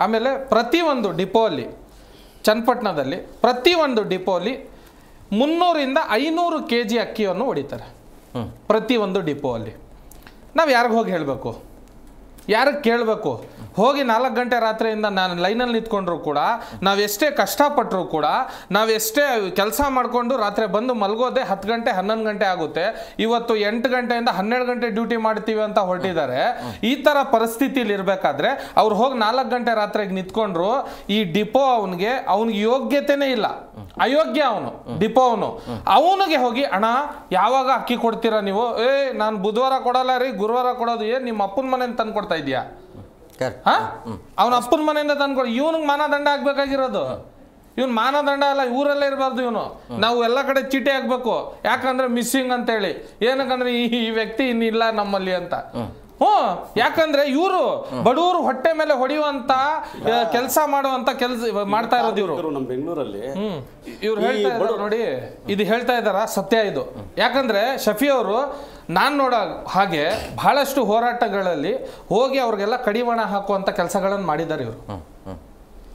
ಆಮೇಲೆ ಪ್ರತಿಯೊಂದು ಡಿಪೋಲಿ ಚನ್ನಪಟ್ಟಣದಲ್ಲಿ ಪ್ರತಿಯೊಂದು ಡಿಪೋಲಿ 300ರಿಂದ 500 kg ಅಕ್ಕಿಯನ್ನು ಹೊಡಿತಾರೆ ಪ್ರತಿಯೊಂದು ಡಿಪೋ ಅಲ್ಲಿ. ನಾವು ಯಾರಿಗೆ ಹೋಗಿ ಹೇಳಬೇಕು, ಯಾರಿಗೆ ಕೇಳಬೇಕು? ಹೋಗಿ 4 ಗಂಟೆ ರಾತ್ರಿಯಿಂದ ನಾನು ಲೈನಲ್ಲಿ ನಿಂತ್ಕೊಂಡ್ರು ಕೂಡ, ನಾವೆಷ್ಟೇ ಕಷ್ಟಪಟ್ಟರು ಕೂಡ, ನಾವೆಷ್ಟೇ ಕೆಲಸ ಮಾಡಿಕೊಂಡು ರಾತ್ರಿ ಬಂದು ಮಲಗೋದೆ 10 ಗಂಟೆ 11 ಗಂಟೆ ಆಗುತ್ತೆ. ಇವತ್ತು 8 ಗಂಟೆಯಿಂದ 12 ಗಂಟೆ ಡ್ಯೂಟಿ ಮಾಡ್ತೀವಿ ಅಂತ ಹೊರಟಿದ್ದಾರೆ. ಈ ಥರ ಪರಿಸ್ಥಿತಿಲಿ ಇರಬೇಕಾದ್ರೆ ಅವ್ರು ಹೋಗಿ 4 ಗಂಟೆ ರಾತ್ರಿಗೆ ನಿಂತ್ಕೊಂಡ್ರು. ಈ ಡಿಪೋ ಅವನಿಗೆ ಯೋಗ್ಯತೆನೇ ಇಲ್ಲ, ಅಯೋಗ್ಯ ಅವನು ಡಿಪೋ ಅವನಿಗೆ ಹೋಗಿ ಅಣ್ಣ ಯಾವಾಗ ಅಕ್ಕಿ ಕೊಡ್ತೀರಾ ನೀವು? ನಾನು ಬುಧವಾರ ಕೊಡಲ್ಲ ರೀ, ಗುರುವಾರ ಕೊಡೋದು. ನಿಮ್ಮ ಅಪ್ಪನ ಮನೆಯಿಂದ ತಂದು ಕೊಡ್ತಾ ಇದೆಯಾ? ಅವನ ಅಪ್ಪನ ಮನೆಯಿಂದ ತಂದ್ಕೊಡು. ಇವನಿಗೆ ಮಾನದಂಡ ಆಗ್ಬೇಕಾಗಿರೋದು. ಇವನ್ ಮಾನದಂಡ ಅಲ್ಲ, ಊರಲ್ಲೇ ಇರಬಾರ್ದು ಇವನು. ನಾವು ಎಲ್ಲ ಕಡೆ ಚೀಟಿ ಹಾಕ್ಬೇಕು. ಯಾಕಂದ್ರೆ ಮಿಸ್ಸಿಂಗ್ ಅಂತ ಹೇಳಿ. ಏನಕ್ಕಂದ್ರೆ ಈ ವ್ಯಕ್ತಿ ಇನ್ನಿಲ್ಲ ನಮ್ಮಲ್ಲಿ ಅಂತ. ಯಾಕಂದ್ರೆ ಇವರು ಬಡವರು ಹೊಟ್ಟೆ ಮೇಲೆ ಹೊಡೆಯುವಂತ ಕೆಲಸ ಮಾಡುವಂತ ಕೆಲಸ ಮಾಡ್ತಾ ಇರೋದು ಇವರು. ನಮ್ಮ ಬೆಂಗಳೂರಲ್ಲಿ ಇವ್ರು ಹೇಳ್ತಾ ಇದ್ದಾರೆ ನೋಡಿ, ಇದು ಹೇಳ್ತಾ ಇದ್ದಾರ ಸತ್ಯ ಇದು. ಯಾಕಂದ್ರೆ ಶಫಿ ಅವರು ನಾನು ನೋಡೋ ಹಾಗೆ ಬಹಳಷ್ಟು ಹೋರಾಟಗಳಲ್ಲಿ ಹೋಗಿ ಅವ್ರಿಗೆಲ್ಲ ಕಡಿವಾಣ ಹಾಕುವಂತ ಕೆಲಸಗಳನ್ನು ಮಾಡಿದ್ದಾರೆ ಇವರು.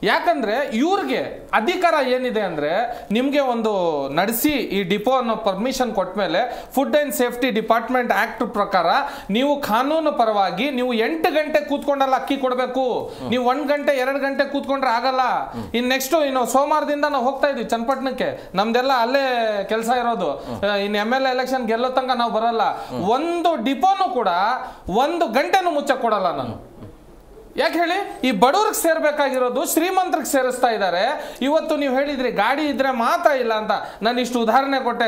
ಯಾಕಂದ್ರೆ ಇವ್ರಿಗೆ ಅಧಿಕಾರ ಏನಿದೆ ಅಂದ್ರೆ, ನಿಮ್ಗೆ ಒಂದು ನಡೆಸಿ ಈ ಡಿಪೋ ಅನ್ನೋ ಪರ್ಮಿಷನ್ ಕೊಟ್ಟ ಮೇಲೆ food and safety department act ಪ್ರಕಾರ ನೀವು ಕಾನೂನು ಪರವಾಗಿ ನೀವು 8 ಗಂಟೆ ಕೂತ್ಕೊಂಡಲ್ಲ ಅಕ್ಕಿ ಕೊಡಬೇಕು. ನೀವು 1 ಗಂಟೆ 2 ಗಂಟೆ ಕೂತ್ಕೊಂಡ್ರೆ ಆಗಲ್ಲ. ನೆಕ್ಸ್ಟ್ ಇನ್ನು ಸೋಮವಾರದಿಂದ ನಾವು ಹೋಗ್ತಾ ಇದೀವಿ ಚನ್ನಪಟ್ಟಣಕ್ಕೆ. ನಮ್ದೆಲ್ಲ ಅಲ್ಲೇ ಕೆಲಸ ಇರೋದು. ಇನ್ನು MLA ಎಲೆಕ್ಷನ್ ಗೆಲ್ಲೋ ತನಕ ನಾವು ಬರಲ್ಲ. ಒಂದು ಡಿಪೋನು ಕೂಡ 1 ಗಂಟೆನೂ ಮುಚ್ಚಕ್ ಕೊಡಲ್ಲ ನಾನು. ಯಾಕೆ ಹೇಳಿ? ಈ ಬಡವ್ರಿಗೆ ಸೇರ್ಬೇಕಾಗಿರೋದು ಶ್ರೀಮಂತರಿಗೆ ಸೇರಿಸ್ತಾ ಇದ್ದಾರೆ. ಇವತ್ತು ನೀವು ಹೇಳಿದ್ರಿ ಗಾಡಿ ಇದ್ರೆ ಮಾತ್ರ ಇಲ್ಲ ಅಂತ. ನಾನು ಇಷ್ಟು ಉದಾಹರಣೆ ಕೊಟ್ಟೆ.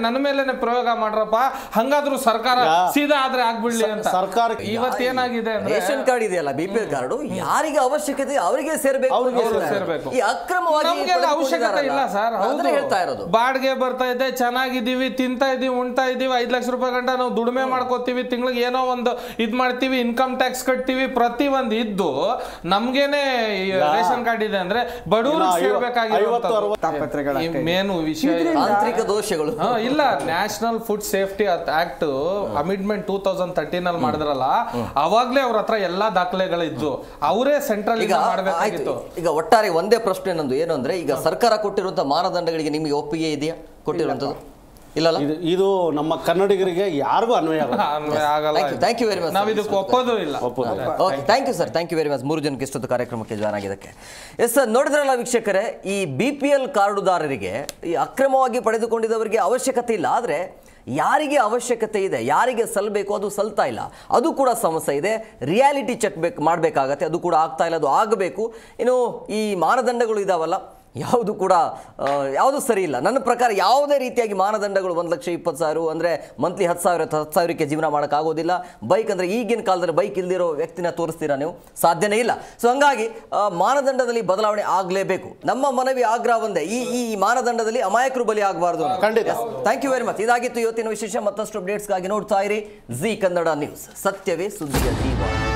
ನನ್ನ ಮೇಲೆನೆ ಪ್ರಯೋಗ ಮಾಡ್ರಪ್ಪ, ಹಂಗಾದ್ರೂ ಸರ್ಕಾರ ಸೀದಾ ಆದ್ರೆ ಆಗ್ಬಿಡ್ಲಿ ಅಂತ. ಸರ್ಕಾರ ಇವತ್ತೇನಾಗಿದೆ ಅಂದ್ರೆ, ರೇಷನ್ ಕಾರ್ಡ್ ಇದೆಯಲ್ಲ, BPL ಕಾರ್ಡ್, ಯಾರಿಗೆ ಅವಶ್ಯಕತೆ ಅವರಿಗೆ ಸೇರ್ಬೇಕು. ಈ ಅಕ್ರಮವಾಗಿ ಅವಶ್ಯಕತೆ ಇಲ್ಲ ಸರ್. ಹೌದು, ಹೇಳ್ತಾ ಇರೋದು ಬಾಡಿಗೆ ಬರ್ತಾ ಇದೆ, ಚೆನ್ನಾಗಿದ್ದೀವಿ, ತಿಂತಾ ಇದೀವಿ, ಉಣ್ತಾ ಇದೀವಿ, 5 ಲಕ್ಷ ರೂಪಾಯಿ ಗಂಟ ನಾವು ದುಡಿಮೆ ಮಾಡ್ಕೋತೀವಿ, ತಿಂಗಳಿಗೆ ಏನೋ ಒಂದು ಇದ್ ಮಾಡ್ತೀವಿ, ಇನ್ಕಮ್ ಟ್ಯಾಕ್ಸ್ ಕಟ್ತೀವಿ, ಪ್ರತಿ ಒಂದು ಇದ್ದು ನಮ್ಗೇನೆ ರೇಷನ್ ಕಾರ್ಡ್ ಇದೆ ಅಂದ್ರೆ ಬಡವರಿಗೆ ಸೇರ್ಬೇಕಾಗಿರೋ ಮೇನು ವಿಷಯ ತಾಂತ್ರಿಕ ದೋಷಗಳು ಇಲ್ಲ. National food safety act amendment 2013 ಅಲ್ಲಿ ಮಾಡಿದ್ರಲ್ಲ, ಅವಾಗ್ಲೇ ಅವ್ರ ಹತ್ರ ಎಲ್ಲಾ ದಾಖಲೆಗಳಿದ್ದು, ಅವರೇ ಸೆಂಟ್ರಲ್ ಮಾಡಬೇಕಾಗಿತ್ತು. ಈಗ ಒಟ್ಟಾರೆ ಒಂದೇ ಪ್ರಶ್ನೆ ನಂದು ಏನು ಅಂದ್ರೆ, ಈಗ ಸರ್ಕಾರ ಕೊಟ್ಟಿರುವಂತಹ ಮಾನದಂಡಗಳಿಗೆ ನಿಮಗೆ ಒಪ್ಪಿಗೆ ಇದೆಯಾ? ಕೊಟ್ಟಿರುವಂತದ್ದು ಇಲ್ಲ. ಇದು ನಮ್ಮ ಕನ್ನಡಿಗರಿಗೆ ಯಾರಿಗೂ ಅನ್ವಯ ಆಗಲ್ಲ. Thank you very much. ನಾವು ಇದಕ್ಕೆ ಒಪ್ಪೋದು ಇಲ್ಲ. Okay, thank you sir, thank you very much. 3 ಜನಕ್ಕೆ ಇಷ್ಟೊಂದು ಕಾರ್ಯಕ್ರಮಕ್ಕೆ ಜಾಯ್ನ್ ಆಗಿದ್ದಕ್ಕೆ. ಎಸ್ ಸರ್, ನೋಡಿದ್ರಲ್ಲ ವೀಕ್ಷಕರೇ, ಈ BPL ಕಾರ್ಡುದಾರರಿಗೆ, ಈ ಅಕ್ರಮವಾಗಿ ಪಡೆದುಕೊಂಡಿದ್ದವರಿಗೆ ಅವಶ್ಯಕತೆ ಇಲ್ಲ. ಆದರೆ ಯಾರಿಗೆ ಅವಶ್ಯಕತೆ ಇದೆ, ಯಾರಿಗೆ ಸಲ್ಲಬೇಕು ಅದು ಸಲ್ತಾ ಇಲ್ಲ, ಅದು ಕೂಡ ಸಮಸ್ಯೆ ಇದೆ. ರಿಯಾಲಿಟಿ ಚೆಕ್ ಮಾಡಬೇಕಾಗತ್ತೆ, ಅದು ಕೂಡ ಆಗ್ತಾ ಇಲ್ಲ, ಅದು ಆಗಬೇಕು. ಇನ್ನು ಈ ಮಾನದಂಡಗಳು ಇದಾವಲ್ಲ, ಯಾವುದು ಸರಿ ಇಲ್ಲ ನನ್ನ ಪ್ರಕಾರ. ಯಾವುದೇ ರೀತಿಯಾಗಿ ಮಾನದಂಡಗಳು 1,20,000 ಅಂದರೆ ಮಂತ್ಲಿ 10,000ಕ್ಕೆ ಜೀವನ ಮಾಡೋಕ್ಕಾಗೋದಿಲ್ಲ. ಬೈಕ್ ಅಂದರೆ ಈಗಿನ ಕಾಲದಲ್ಲಿ ಬೈಕ್ ಇಲ್ದಿರೋ ವ್ಯಕ್ತಿನ ತೋರಿಸ್ತೀರಾ ನೀವು? ಸಾಧ್ಯನೇ ಇಲ್ಲ. ಸೊ ಹಂಗಾಗಿ ಮಾನದಂಡದಲ್ಲಿ ಬದಲಾವಣೆ ಆಗಲೇಬೇಕು. ನಮ್ಮ ಮನವಿ ಆಗ್ರಹ ಒಂದೇ, ಈ ಮಾನದಂಡದಲ್ಲಿ ಅಮಾಯಕರು ಬಲಿ ಆಗಬಾರ್ದು. ಖಂಡಿತ. Thank you very much. ಇದಾಗಿತ್ತು ಇವತ್ತಿನ ವಿಶೇಷ. ಮತ್ತಷ್ಟು ಅಪ್ಡೇಟ್ಸ್ಗಾಗಿ ನೋಡ್ತಾ ಇರಿ ಜಿ ಕನ್ನಡ ನ್ಯೂಸ್. ಸತ್ಯವೇ ಸುದ್ದಿಯ ಜೀವ.